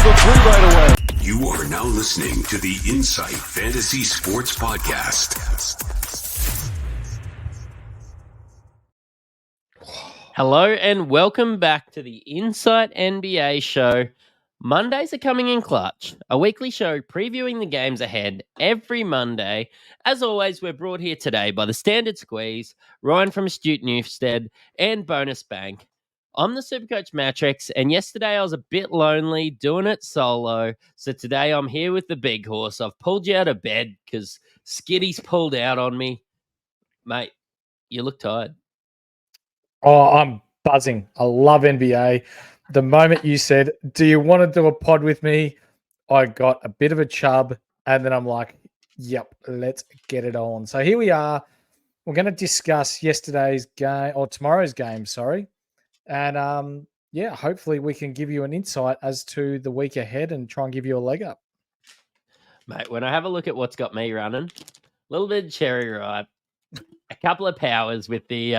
the three right away. You are now listening to the Insight Fantasy Sports Podcast. Hello and welcome back to the Insight NBA show. Mondays are coming in clutch, a weekly show previewing the games ahead every Monday. As always, we're brought here today by the Standard Squeeze, Ryan from Astute Newstead, and Bonus Bank. I'm the Supercoach Mattrix, and yesterday I was a bit lonely doing it solo. So today I'm here with the big horse. I've pulled you out of bed because Skitty's pulled out on me. Mate, you look tired. Oh, I'm buzzing. I love NBA. The moment you said, do you want to do a pod with me? I got a bit of a chub, and then I'm like, yep, let's get it on. So here we are. We're going to discuss yesterday's game, or tomorrow's game, sorry. And yeah, hopefully we can give you an insight as to the week ahead and try and give you a leg up. Mate, when I have a look at what's got me running, a little bit of cherry ripe, a couple of powers with the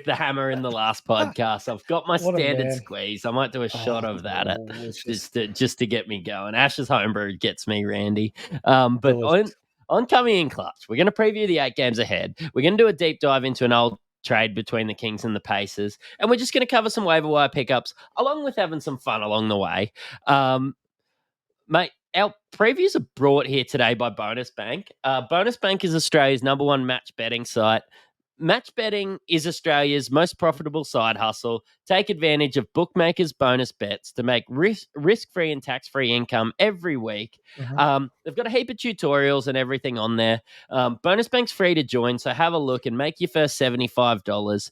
hammer in the last podcast. I've got my What a standard man. squeeze. I might do a shot of that delicious. just to get me going. Ash's homebrew gets me, Randy. But Delicious. on coming in clutch, we're going to preview the 8 games ahead. We're going to do a deep dive into an old trade between the Kings and the Pacers, and we're just going to cover some waiver wire pickups along with having some fun along the way. Mate, our previews are brought here today by Bonus Bank. Bonus Bank is Australia's #1 match betting site. Match betting is Australia's most profitable side hustle. Take advantage of bookmakers' bonus bets to make risk-free and tax-free income every week. Mm-hmm. They've got a heap of tutorials and everything on there. Bonus Bank's free to join, so have a look and make your first $75.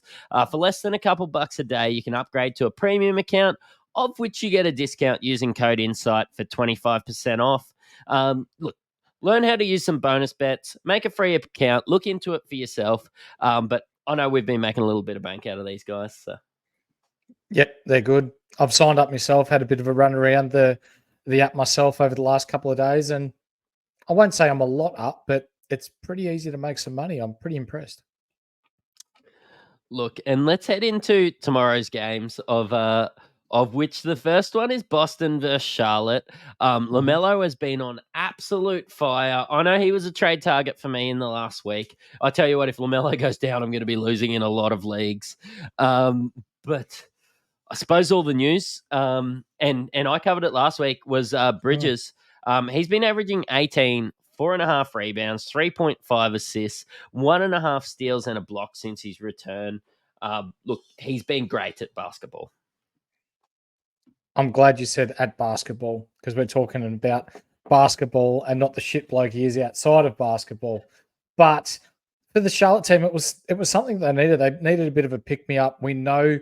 For less than a couple bucks a day, you can upgrade to a premium account, of which you get a discount using code INSIGHT for 25% off. Look, learn how to use some bonus bets, make a free account, look into it for yourself. But I know we've been making a little bit of bank out of these guys. So. Yep, they're good. I've signed up myself, had a bit of a run around the app myself over the last couple of days, and I won't say I'm a lot up, but it's pretty easy to make some money. I'm pretty impressed. Look, and let's head into tomorrow's games of which the first one is Boston versus Charlotte. Lamelo has been on absolute fire. I know he was a trade target for me in the last week. I tell you what, if Lamelo goes down, I'm going to be losing in a lot of leagues. But I suppose all the news, and I covered it last week, was Bridges. He's been averaging 18, 4.5 rebounds, 3.5 assists, 1.5 steals and a block since his return. Look, he's been great at basketball. I'm glad you said at basketball because we're talking about basketball and not the shit bloke he is outside of basketball. But for the Charlotte team, it was something they needed. They needed a bit of a pick me up. We know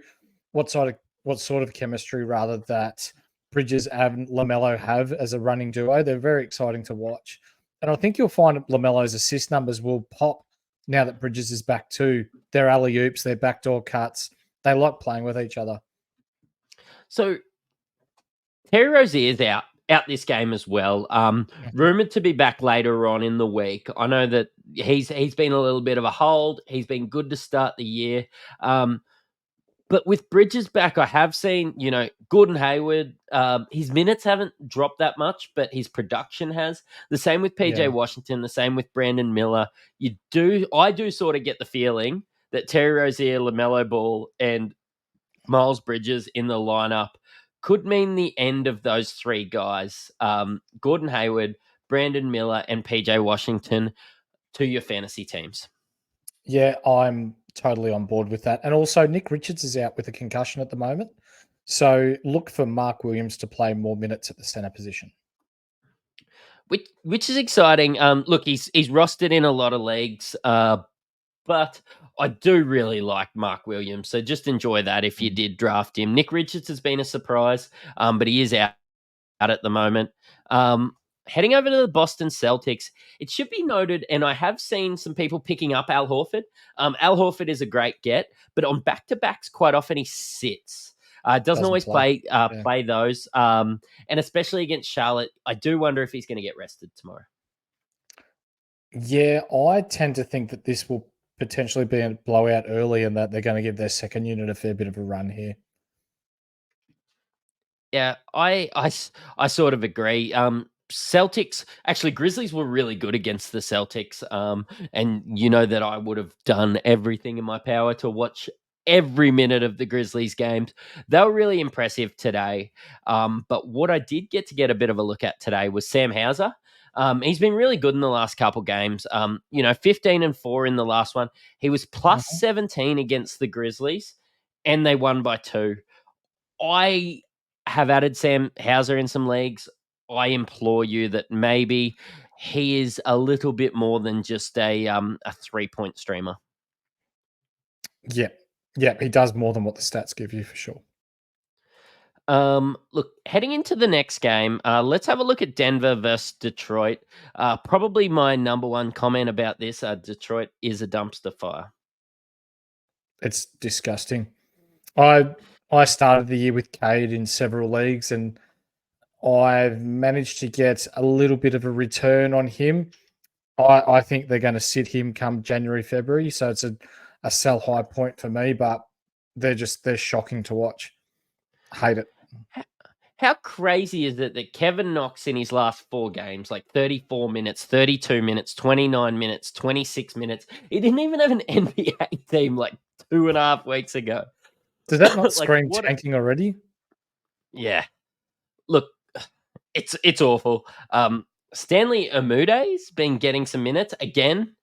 what sort of chemistry rather that Bridges and Lamelo have as a running duo. They're very exciting to watch. And I think you'll find Lamelo's assist numbers will pop now that Bridges is back too. Their alley-oops, their backdoor cuts. They like playing with each other. So Terry Rozier's out this game as well. Rumored to be back later on in the week. I know that he's been a little bit of a hold. He's been good to start the year. But with Bridges back, I have seen, Gordon Hayward, his minutes haven't dropped that much, but his production has. The same with PJ Washington, the same with Brandon Miller. I do sort of get the feeling that Terry Rozier, LaMelo Ball, and Miles Bridges in the lineup could mean the end of those 3 guys, Gordon Hayward, Brandon Miller, and PJ Washington, to your fantasy teams. Yeah, I'm totally on board with that. And also, Nick Richards is out with a concussion at the moment. So look for Mark Williams to play more minutes at the center position. Which is exciting. Look, he's rostered in a lot of leagues, but I do really like Mark Williams. So just enjoy that if you did draft him. Nick Richards has been a surprise, but he is out at the moment. Heading over to the Boston Celtics, it should be noted, and I have seen some people picking up Al Horford. Al Horford is a great get, but on back-to-backs, quite often he sits. Doesn't always play those. And especially against Charlotte, I do wonder if he's going to get rested tomorrow. Yeah, I tend to think that this will potentially be a blowout early and that they're going to give their second unit a fair bit of a run here. Yeah, I sort of agree. Celtics, actually, Grizzlies were really good against the Celtics. And you know that I would have done everything in my power to watch every minute of the Grizzlies games. They were really impressive today. But what I did get a bit of a look at today was Sam Hauser. He's been really good in the last couple games. 15-4 in the last one. He was plus Mhm. 17 against the Grizzlies, and they won by 2. I have added Sam Hauser in some leagues. I implore you that maybe he is a little bit more than just a 3-point streamer. Yeah. Yeah, he does more than what the stats give you for sure. Look, heading into the next game, let's have a look at Denver versus Detroit. Probably my number one comment about this: Detroit is a dumpster fire. It's disgusting. I started the year with Cade in several leagues, and I've managed to get a little bit of a return on him. I think they're going to sit him come January, February. So it's a sell high point for me, but they're shocking to watch. Hate it. How crazy is it that Kevin Knox in his last 4 games, like 34 minutes, 32 minutes, 29 minutes, 26 minutes, he didn't even have an NBA team like 2.5 weeks ago. Does that not Like, scream what? tanking already? Yeah. Look, it's awful. Stanley Amude's been getting some minutes again.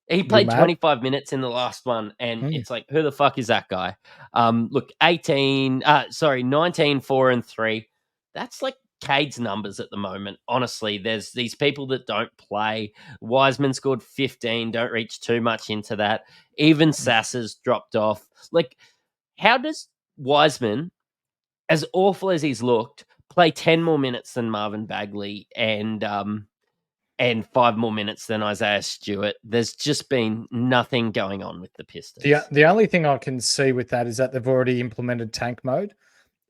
He You played mad? 25 minutes in the last one, and Mm. it's like, who the fuck is that guy? Look, 19, 4, and 3. That's like Cade's numbers at the moment. Honestly, there's these people that don't play. Wiseman scored 15. Don't reach too much into that. Even Sasser's dropped off. Like, how does Wiseman, as awful as he's looked, play 10 more minutes than Marvin Bagley and 5 more minutes than Isaiah Stewart? There's just been nothing going on with the The Pistons. the only thing I can see with that is that they've already implemented tank mode,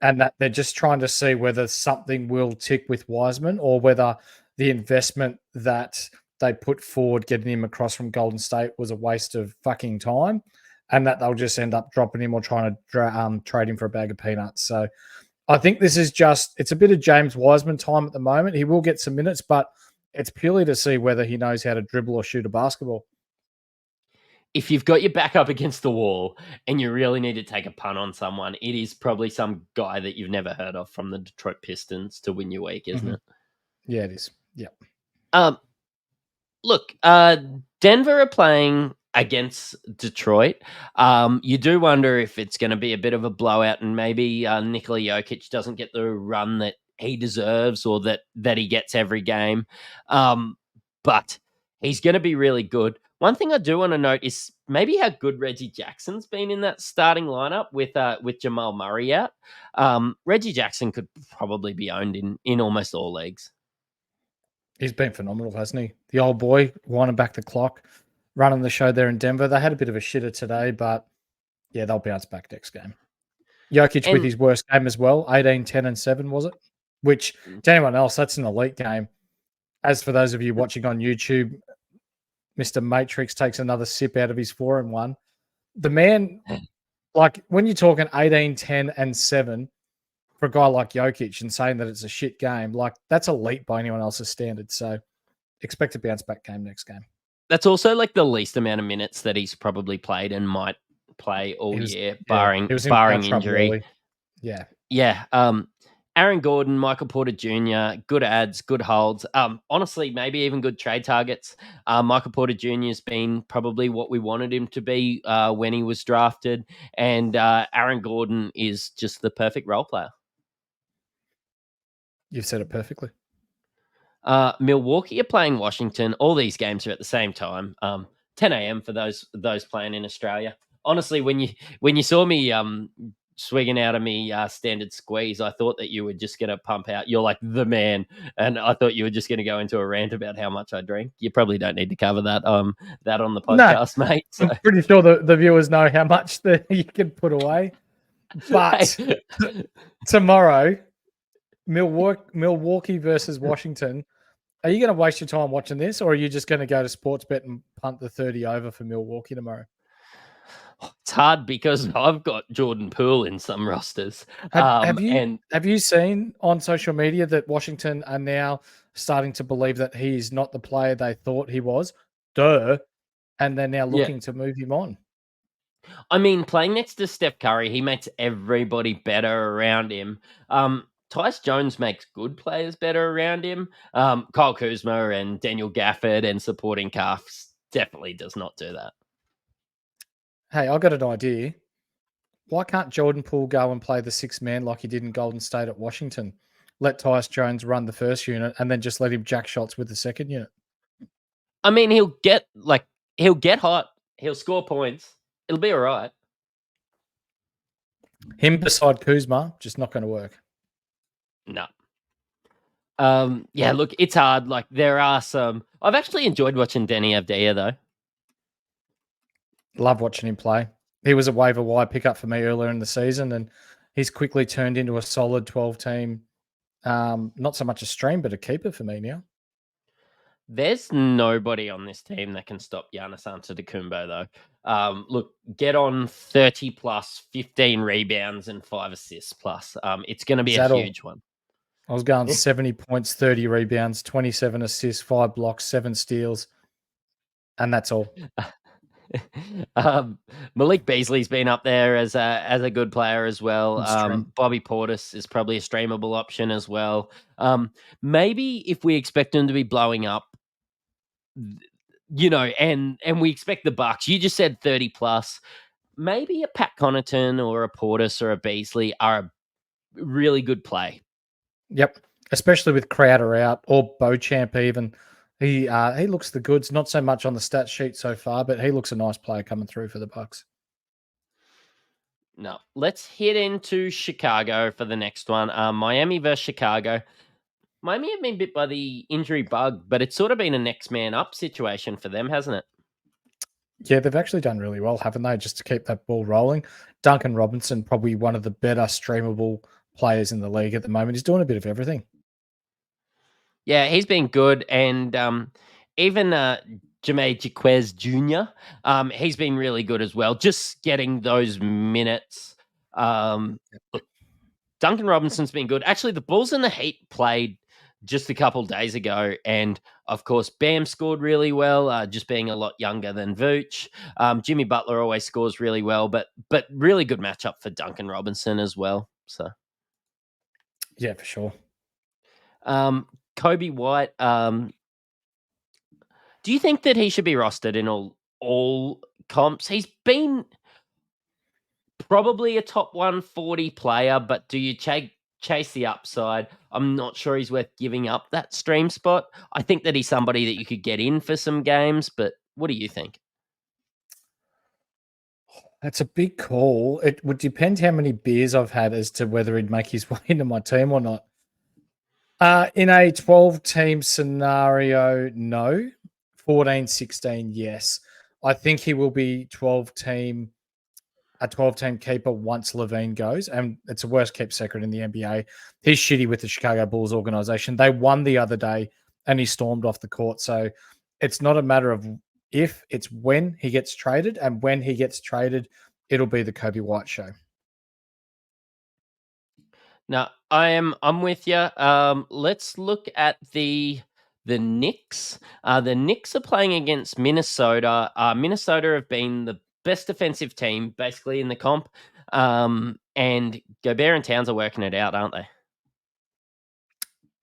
and that they're just trying to see whether something will tick with Wiseman or whether the investment that they put forward getting him across from Golden State was a waste of fucking time, and that they'll just end up dropping him or trying to trade him for a bag of peanuts. So I think this is it's a bit of James Wiseman time at the moment. He will get some minutes, but it's purely to see whether he knows how to dribble or shoot a basketball. If you've got your back up against the wall and you really need to take a punt on someone, it is probably some guy that you've never heard of from the Detroit Pistons to win your week, isn't Mhm. it? Yeah, it is. Yeah. Um, Look, Denver are playing against Detroit. You do wonder if it's going to be a bit of a blowout, and maybe Nikola Jokic doesn't get the run that he deserves or that he gets every game. But he's going to be really good. One thing I do want to note is maybe how good Reggie Jackson's been in that starting lineup with Jamal Murray out. Reggie Jackson could probably be owned in almost all leagues. He's been phenomenal, hasn't he? The old boy winding back the clock, running the show there in Denver. They had a bit of a shitter today, but yeah, they'll bounce back next game. Jokic with And his worst game as well, 18, 10, and 7, was it? Which, to anyone else, that's an elite game. As for those of you watching on YouTube, Mr. Mattrix takes another sip out of his 4-1. The man, like, when you're talking 18, 10, and 7 for a guy like Jokic and saying that it's a shit game, like, that's elite by anyone else's standards. So expect a bounce back game next game. that's also like the least amount of minutes that he's probably played and might play all He was, year, yeah, barring he was in foul barring trouble injury. early. Yeah. Yeah. Aaron Gordon, Michael Porter Jr., good ads, good holds. Honestly, maybe even good trade targets. Michael Porter Jr. has been probably what we wanted him to be when he was drafted, and Aaron Gordon is just the perfect role player. You've said it perfectly. Milwaukee are playing Washington. All these games are at the same time. 10 a.m. for those playing in Australia. Honestly, when you saw me swigging out of me standard squeeze, I thought that you were just going to pump out. You're like the man, and I thought you were just going to go into a rant about how much I drink. You probably don't need to cover that on the No, podcast, mate. So. I'm pretty sure the viewers know how much you can put away. But tomorrow, Milwaukee versus Washington. Are you going to waste your time watching this, or are you just going to go to Sportsbet and punt the 30 over for Milwaukee tomorrow? It's hard because I've got Jordan Poole in some rosters. Have you And have you seen on social media that Washington are now starting to believe that he's not the player they thought he was? Duh. And they're now yeah, looking to move him on. I mean, playing next to Steph Curry, he makes everybody better around him. Tyus Jones makes good players better around him. Kyle Kuzma and Daniel Gafford and supporting casts definitely does not do that. Hey, I got an idea. Why can't Jordan Poole go and play the sixth man like he did in Golden State at Washington? Let Tyus Jones run the first unit and then just let him jack shots with the second unit. I mean, he'll get hot, he'll score points, it'll be all right. Him beside Kuzma, just not going to work. No. Yeah, look, it's hard. Like there are some. I've actually enjoyed watching Denny Avdia though. Love watching him play. He was a waiver wire pickup for me earlier in the season, and he's quickly turned into a solid 12 team. Not so much a stream, but a keeper for me now. There's nobody on this team that can stop Giannis Antetokounmpo though. Look, get on 30 plus, 15 rebounds and 5 assists plus. It's going to be Is a that all? huge one. I was going 70 points, 30 rebounds, 27 assists, 5 blocks, 7 steals, and that's all. Malik Beasley's been up there as a good player as well. Stream. Bobby Portis is probably a streamable option as well. Maybe if we expect him to be blowing up, and we expect the Bucks. You just said 30 plus. Maybe a Pat Connaughton or a Portis or a Beasley are a really good play. Yep, especially with Crowder out or Beauchamp even. He looks the goods, not so much on the stat sheet so far, but he looks a nice player coming through for the Bucks. No, let's head into Chicago for the next one. Miami versus Chicago. Miami have been bit by the injury bug, but it's sort of been a next man up situation for them, hasn't it? Yeah, they've actually done really well, haven't they? Just to keep that ball rolling. Duncan Robinson, probably one of the better streamable players in the league at the moment. He's doing a bit of everything. Yeah, he's been good, and even Jameer Jaquez Jr. He's been really good as well. Just getting those minutes. Look, Duncan Robinson's been good. Actually, the Bulls and the Heat played just a couple days ago, and of course, Bam scored really well, just being a lot younger than Vooch. Jimmy Butler always scores really well, but really good matchup for Duncan Robinson as well. So, yeah, for sure. Kobe White. Do you think that he should be rostered in all comps? He's been probably a top 140 player, but do you chase the upside? I'm not sure he's worth giving up that stream spot. I think that he's somebody that you could get in for some games, but what do you think? That's a big call. It would depend how many beers I've had as to whether he'd make his way into my team or not. In a 12-team scenario, no. 14, 16, yes. I think he will be a 12-team keeper once Levine goes, and it's a worst kept secret in the NBA. He's shitty with the Chicago Bulls organization. They won the other day, and he stormed off the court. So it's not a matter of if, it's when he gets traded, and when he gets traded, it'll be the Kobe White show. Now, I'm with you. Let's look at the Knicks. The Knicks are playing against Minnesota. Minnesota have been the best defensive team basically in the comp. And Gobert and Towns are working it out, aren't they?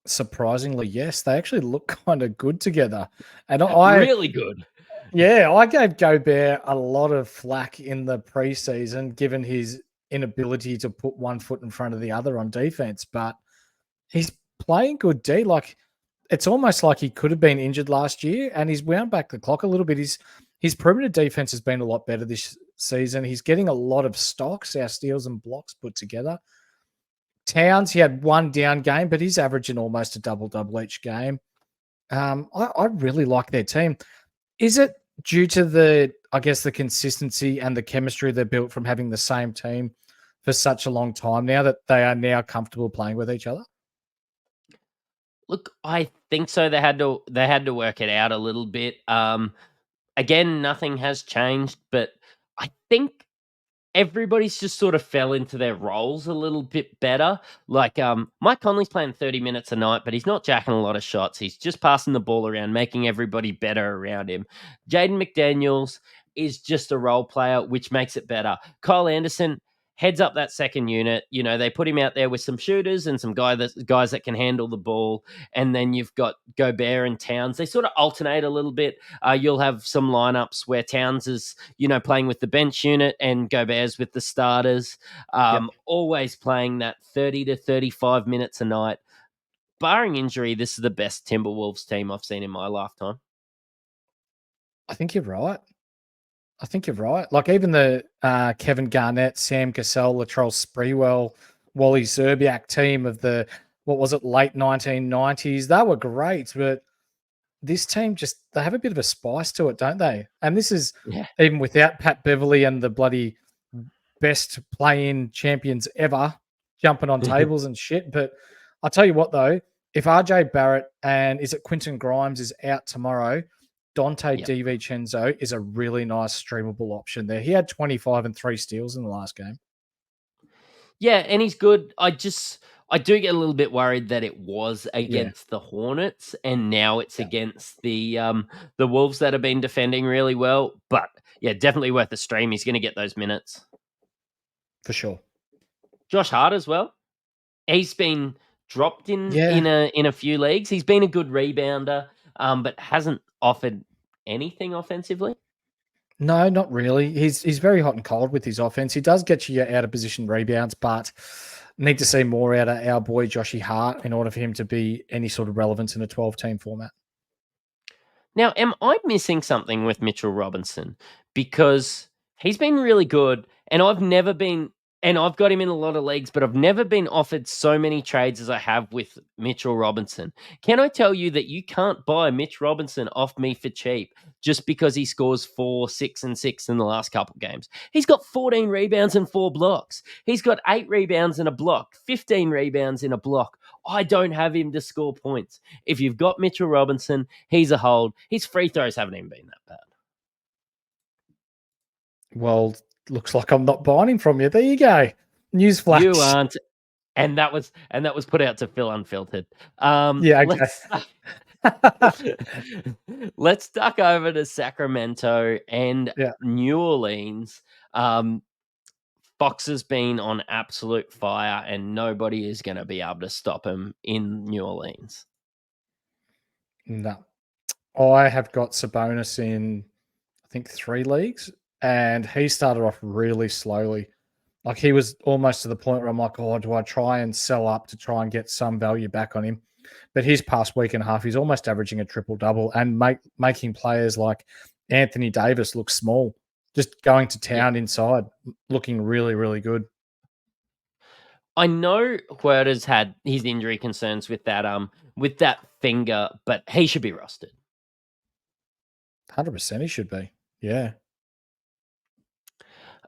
Surprisingly, yes. They actually look kind of good together. And I Really good. Yeah, I gave Gobert a lot of flack in the preseason, given his inability to put one foot in front of the other on defense. But he's playing good D. Like, it's almost like he could have been injured last year, and he's wound back the clock a little bit. His perimeter defense has been a lot better this season. He's getting a lot of stocks, our steals and blocks put together. Towns, he had one down game, but he's averaging almost a double-double each game. I really like their team. Is it due to the consistency and the chemistry they built from having the same team for such a long time now that they are now comfortable playing with each other? Look, I think so. They had to work it out a little bit. Again, nothing has changed, but I think everybody's just sort of fell into their roles a little bit better. Like Mike Conley's playing 30 minutes a night, but he's not jacking a lot of shots. He's just passing the ball around, making everybody better around him. Jaden McDaniels is just a role player, which makes it better. Kyle Anderson heads up that second unit. You know, they put him out there with some shooters and some guys that can handle the ball. And then you've got Gobert and Towns. They sort of alternate a little bit. You'll have some lineups where Towns is, playing with the bench unit and Gobert's with the starters. Always playing that 30 to 35 minutes a night. Barring injury, this is the best Timberwolves team I've seen in my lifetime. I think you're right. Like even the Kevin Garnett, Sam Cassell, Latrell Sprewell, Wally Zerbiak team of the, what was it, late 1990s, they were great, but this team they have a bit of a spice to it, don't they? And this is even without Pat Beverly and the bloody best play-in champions ever jumping on tables and shit. But I'll tell you what, though, if RJ Barrett and is it Quentin Grimes is out tomorrow, Dante DiVincenzo is a really nice streamable option there. He had 25 and 3 steals in the last game. Yeah, and he's good. I do get a little bit worried that it was against the Hornets and now it's against the Wolves that have been defending really well. But yeah, definitely worth a stream. He's going to get those minutes. For sure. Josh Hart as well. He's been dropped in a few leagues. He's been a good rebounder, but hasn't offered anything offensively. No, not really. He's very hot and cold with his offense. He does get you out of position rebounds, but need to see more out of our boy Joshy Hart in order for him to be any sort of relevance in a 12-team format. Now, am I missing something with Mitchell Robinson? Because he's been really good, and I've got him in a lot of leagues, but I've never been offered so many trades as I have with Mitchell Robinson. Can I tell you that you can't buy Mitch Robinson off me for cheap just because he scores 4, 6, and 6 in the last couple of games? He's got 14 rebounds and 4 blocks. He's got 8 rebounds and a block, 15 rebounds in a block. I don't have him to score points. If you've got Mitchell Robinson, he's a hold. His free throws haven't even been that bad. Well, looks like I'm not buying him from you. There you go. Newsflash. You aren't. And that was put out to Phil Unfiltered. Okay. Let's duck over to Sacramento and New Orleans. Fox has been on absolute fire, and nobody is going to be able to stop him in New Orleans. No. I have got Sabonis in, I think, 3 leagues, and he started off really slowly. Like he was almost to the point where I'm like, oh, do I try and sell up to try and get some value back on him? But his past week and a half, he's almost averaging a triple-double and making players like Anthony Davis look small. Just going to town inside, looking really, really good. I know Huerta's had his injury concerns with that finger, but he should be rostered. 100% he should be. Yeah.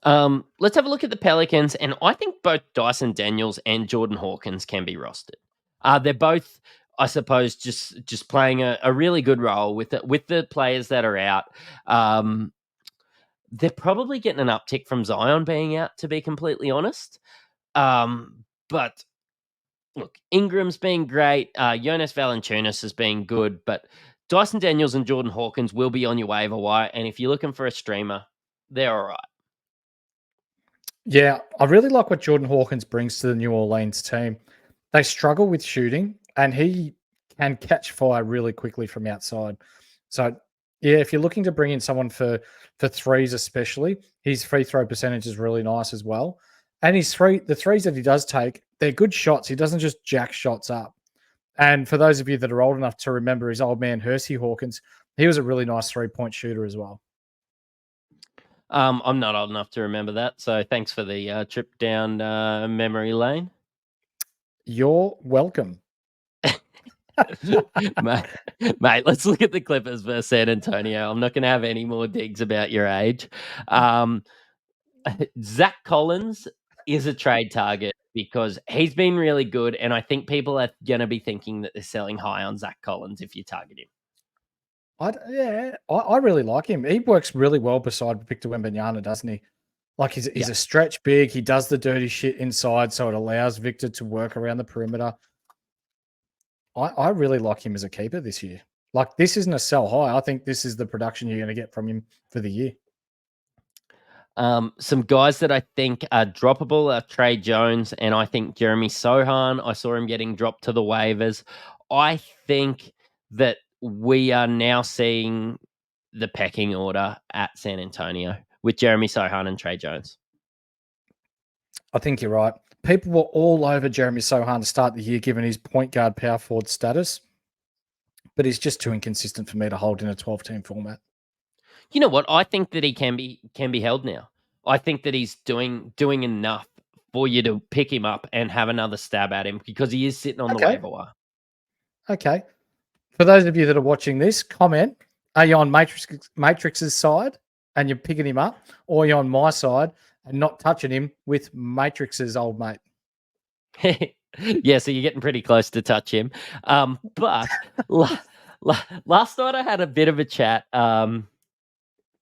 Let's have a look at the Pelicans, and I think both Dyson Daniels and Jordan Hawkins can be rostered. They're both, I suppose, just playing a really good role with the players that are out. They're probably getting an uptick from Zion being out, to be completely honest. But look, Ingram's been great. Jonas Valanciunas has been good, but Dyson Daniels and Jordan Hawkins will be on your waiver wire, and if you're looking for a streamer, they're all right. Yeah, I really like what Jordan Hawkins brings to the New Orleans team. They struggle with shooting, and he can catch fire really quickly from outside. So, yeah, if you're looking to bring in someone for threes especially, his free throw percentage is really nice as well. And the threes that he does take, they're good shots. He doesn't just jack shots up. And for those of you that are old enough to remember his old man, Hersey Hawkins, he was a really nice three-point shooter as well. I'm not old enough to remember that, so thanks for the trip down memory lane. You're welcome. Mate, let's look at the Clippers versus San Antonio. I'm not going to have any more digs about your age. Zach Collins is a trade target because he's been really good, and I think people are going to be thinking that they're selling high on Zach Collins if you target him. I really like him. He works really well beside Victor Wembanyama, doesn't he? Like he's a stretch big. He does the dirty shit inside, so it allows Victor to work around the perimeter. I really like him as a keeper this year. Like this isn't a sell high. I think this is the production you're going to get from him for the year. Some guys that I think are droppable are Trey Jones and I think Jeremy Sohan. I saw him getting dropped to the waivers. I think that we are now seeing the pecking order at San Antonio with Jeremy Sohan and Trey Jones. I think you're right. People were all over Jeremy Sohan to start the year, given his point guard power forward status, but he's just too inconsistent for me to hold in a 12-team format. You know what? I think that he can be held now. I think that he's doing enough for you to pick him up and have another stab at him because he is sitting on the waiver wire. Okay. For those of you that are watching this, comment: are you on Mattrix's side and you're picking him up, or are you on my side and not touching him with Mattrix's old mate? Yeah, so you're getting pretty close to touch him. But last night I had a bit of a chat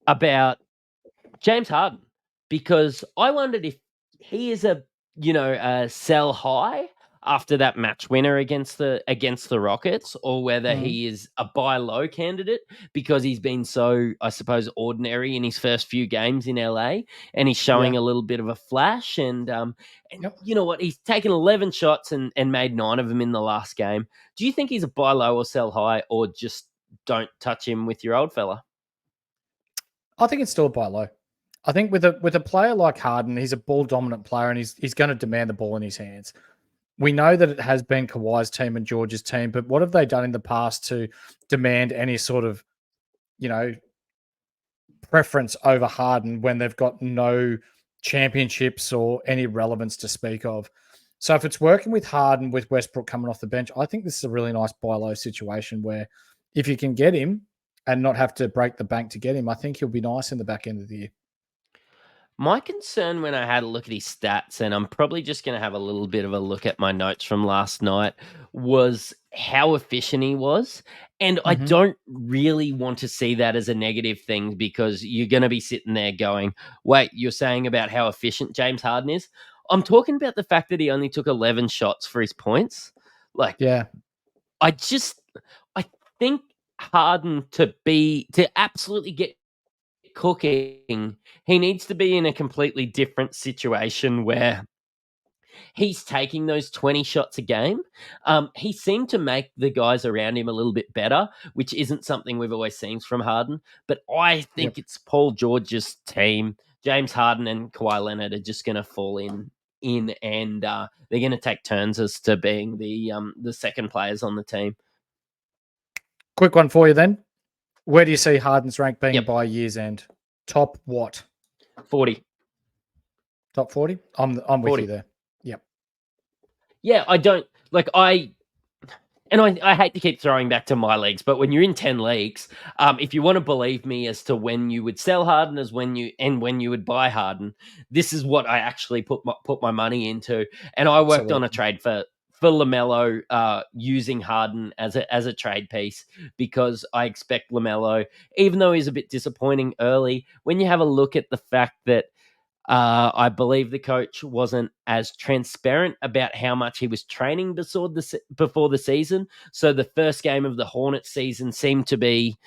about James Harden because I wondered if he is a sell high after that match winner against the Rockets, or whether he is a buy low candidate because he's been so, I suppose, ordinary in his first few games in LA, and he's showing a little bit of a flash. And you know what? He's taken 11 shots and made 9 of them in the last game. Do you think he's a buy low or sell high, or just don't touch him with your old fella? I think it's still a buy low. I think with a player like Harden, he's a ball dominant player, and he's going to demand the ball in his hands. We know that it has been Kawhi's team and George's team, but what have they done in the past to demand any sort of, preference over Harden when they've got no championships or any relevance to speak of? So if it's working with Harden, with Westbrook coming off the bench, I think this is a really nice buy low situation where if you can get him and not have to break the bank to get him, I think he'll be nice in the back end of the year. My concern when I had a look at his stats, and I'm probably just going to have a little bit of a look at my notes from last night, was how efficient he was. And I don't really want to see that as a negative thing because you're going to be sitting there going, wait, you're saying about how efficient James Harden is? I'm talking about the fact that he only took 11 shots for his points. I think Harden to absolutely get cooking, he needs to be in a completely different situation where he's taking those 20 shots a game. He seemed to make the guys around him a little bit better, which isn't something we've always seen from Harden. But I think it's Paul George's team. James Harden and Kawhi Leonard are just going to fall in and they're going to take turns as to being the second players on the team. Quick one for you then. Where do you see Harden's rank being by year's end? Top what? 40. Top 40? I'm with 40. you there. Yep. Yeah, I hate to keep throwing back to my leagues, but when you're in 10 leagues, if you want to believe me as to when you would sell Harden when you would buy Harden, this is what I actually put my money into. And I worked on a trade for Lamelo using Harden as a trade piece because I expect Lamelo, even though he's a bit disappointing early, when you have a look at the fact that I believe the coach wasn't as transparent about how much he was training before the season. So the first game of the Hornets season seemed to be,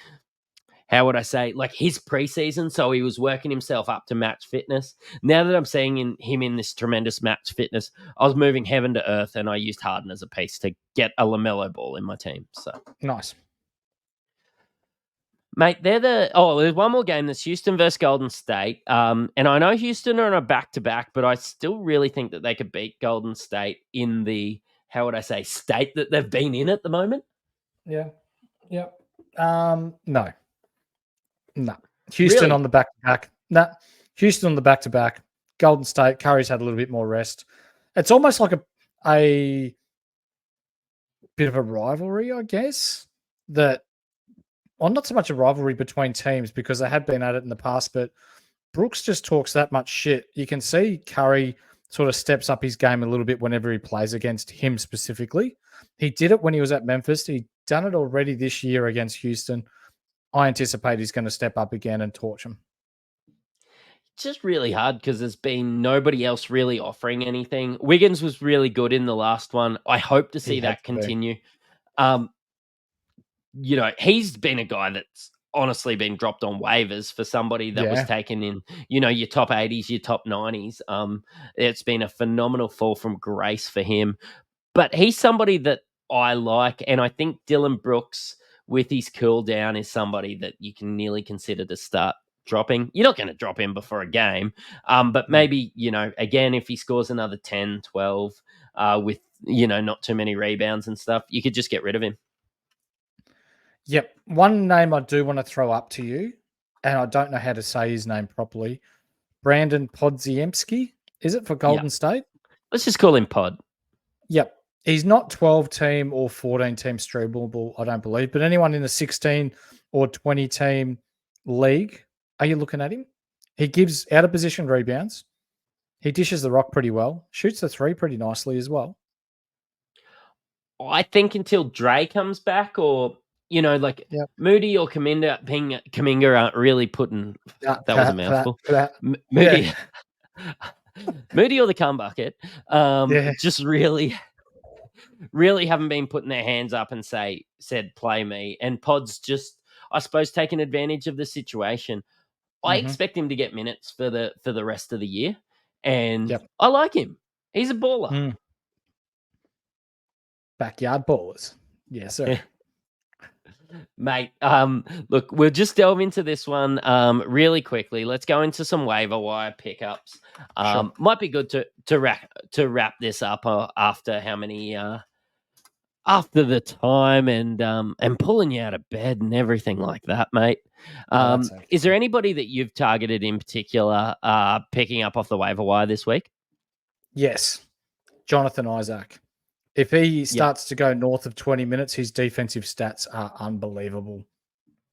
how would I say, like his preseason. So he was working himself up to match fitness. Now that I'm seeing him in this tremendous match fitness, I was moving heaven to earth and I used Harden as a piece to get a LaMelo ball in my team. So nice. Mate, there's one more game. That's Houston versus Golden State. And I know Houston are on a back-to-back, but I still really think that they could beat Golden State in the, how would I say, state that they've been in at the moment. Yeah. Yep. No. Houston Really? on the back-to-back. No. Houston on the back-to-back. Golden State, Curry's had a little bit more rest. It's almost like a bit of a rivalry, I guess, not so much a rivalry between teams because they had been at it in the past, but Brooks just talks that much shit. You can see Curry sort of steps up his game a little bit whenever he plays against him specifically. He did it when he was at Memphis. He'd done it already this year against Houston. I anticipate he's going to step up again and torch him. It's just really hard because there's been nobody else really offering anything. Wiggins was really good in the last one. I hope to He see had that to be. continue. Um, he's been a guy that's honestly been dropped on waivers for somebody that was Yeah. taken in, your top 80s, your top 90s. It's been a phenomenal fall from grace for him. But he's somebody that I like, and I think Dylan Brooks, with his cool down, is somebody that you can nearly consider to start dropping. You're not going to drop him before a game, but No. maybe, again, if he scores another 10, 12, with, not too many rebounds and stuff, you could just get rid of him. Yep. One name I do want to throw up to you, and I don't know how to say his name properly. Brandon Podziemski. Is it for Yeah. Golden State? Let's just call him Pod. Yep. He's not 12 team or 14 team streamable, I don't believe, but anyone in a 16 or 20 team league, are you looking at him? He gives out of position rebounds. He dishes the rock pretty well, shoots the three pretty nicely as well. I think until Dre comes back, or like Yep. Moody or Kaminga aren't really putting. That was a mouthful. Moody, Moody or the cum bucket, just really haven't been putting their hands up and said play me. And Pod's just, I suppose, taking advantage of the situation. I expect him to get minutes for the rest of the year, and I like him. He's a baller. Backyard ballers. Yes, sir. Mate, look, we'll just delve into this one really quickly. Let's go into some waiver wire pickups. Sure. Might be good to wrap this up after how many after the time and pulling you out of bed and everything like that, mate. Okay. Is there anybody that you've targeted in particular picking up off the waiver wire this week? Yes. Jonathan Isaac. If he starts to go north of 20 minutes, his defensive stats are unbelievable.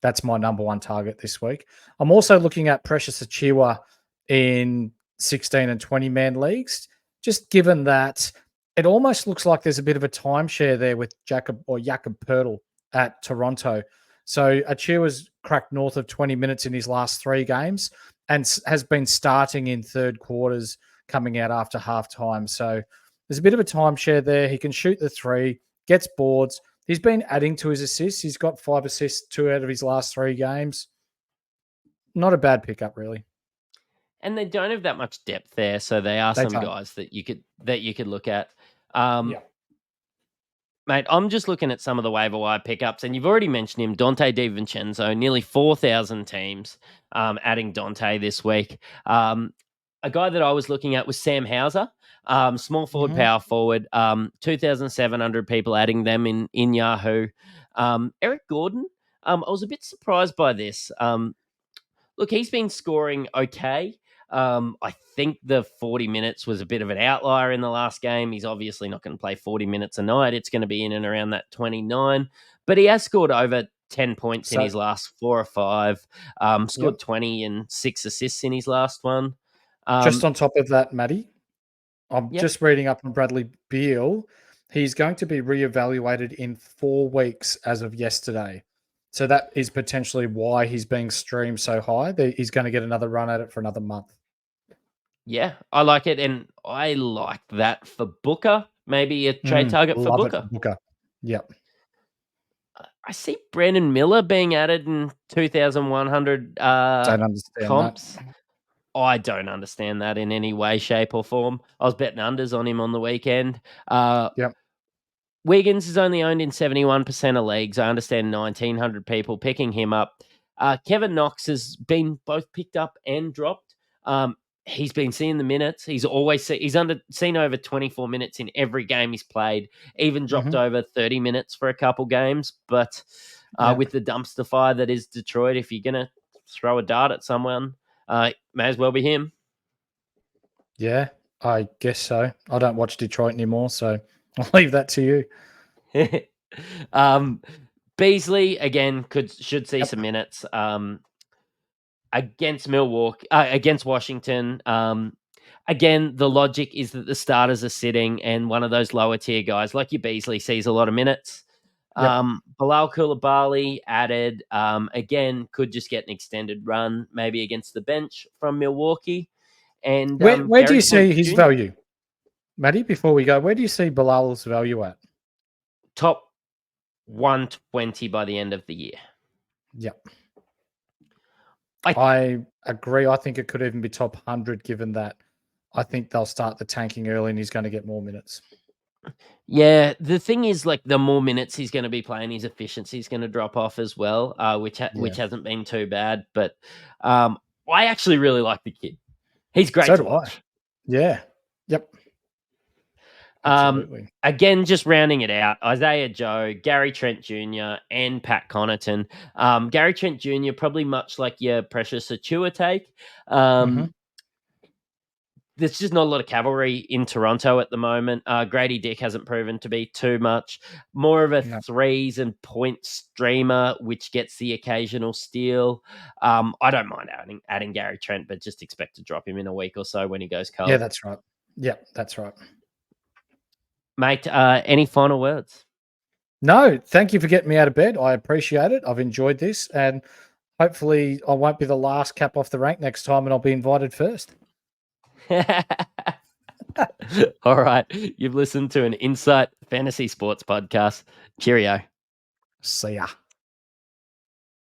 That's my number one target this week. I'm also looking at Precious Achiuwa in 16 and 20 man leagues, just given that it almost looks like there's a bit of a timeshare there with Jakob Poeltl at Toronto. So Achiuwa's cracked north of 20 minutes in his last 3 games and has been starting in third quarters coming out after halftime. So there's a bit of a timeshare there. He can shoot the three, gets boards. He's been adding to his assists. He's got 5 assists, 2 out of his last 3 games. Not a bad pickup, really. And they don't have that much depth there, so they are some guys that you could look at. Mate, I'm just looking at some of the waiver wire pickups, and you've already mentioned him, Dante DiVincenzo, nearly 4,000 teams adding Dante this week. A guy that I was looking at was Sam Hauser, small forward, power forward, 2,700 people adding them in Yahoo. Eric Gordon, I was a bit surprised by this. Look, he's been scoring okay. I think the 40 minutes was a bit of an outlier in the last game. He's obviously not going to play 40 minutes a night. It's going to be in and around that 29. But he has scored over 10 points in his last 4 or 5. Scored 20 and 6 assists in his last one. Just on top of that, Matty, I'm just reading up on Bradley Beal. He's going to be reevaluated in 4 weeks as of yesterday. So that is potentially why he's being streamed so high. He's going to get another run at it for another month. Yeah, I like it. And I like that for Booker. Maybe a trade target for Booker. It for Booker. Yep. I see Brandon Miller being added in 2,100 Don't understand comps. that. I don't understand that in any way, shape, or form. I was betting unders on him on the weekend. Wiggins is only owned in 71% of leagues. I understand 1,900 people picking him up. Kevin Knox has been both picked up and dropped. He's been seeing the minutes. He's always seen over 24 minutes in every game he's played. Even dropped over 30 minutes for a couple games. But with the dumpster fire that is Detroit, if you're gonna throw a dart at someone, may as well be him. Yeah, I guess so. I don't watch Detroit anymore, so I'll leave that to you. Beasley again should see some minutes against Milwaukee, against Washington. Again, the logic is that the starters are sitting, and one of those lower tier guys like your Beasley sees a lot of minutes. Bilal Koulibaly added, again, could just get an extended run, maybe against the bench from Milwaukee. And Where do Gary you see Trent his Jr., value, Matty? Before we go, where do you see Bilal's value at? top 120 by the end of the year. Yep. I- I agree. I think it could even be top 100, given that I think they'll start the tanking early and he's going to get more minutes. Yeah, the thing is, like, the more minutes he's going to be playing, his efficiency is going to drop off as well, which hasn't been too bad. But I actually really like the kid. He's great So to do I. watch. Yeah. Yep. Absolutely. Again, just rounding it out, Isaiah Joe, Gary Trent Jr., and Pat Connaughton. Gary Trent Jr., probably much like your Precious Achua take. There's just not a lot of cavalry in Toronto at the moment. Grady Dick hasn't proven to be too much. More of a threes and point streamer, which gets the occasional steal. I don't mind adding Gary Trent, but just expect to drop him in a week or so when he goes cold. Yeah, that's right. Yeah, that's right. Mate, any final words? No, thank you for getting me out of bed. I appreciate it. I've enjoyed this, and hopefully I won't be the last cap off the rank next time, and I'll be invited first. All right. You've listened to an Insight Fantasy Sports podcast. Cheerio. See ya.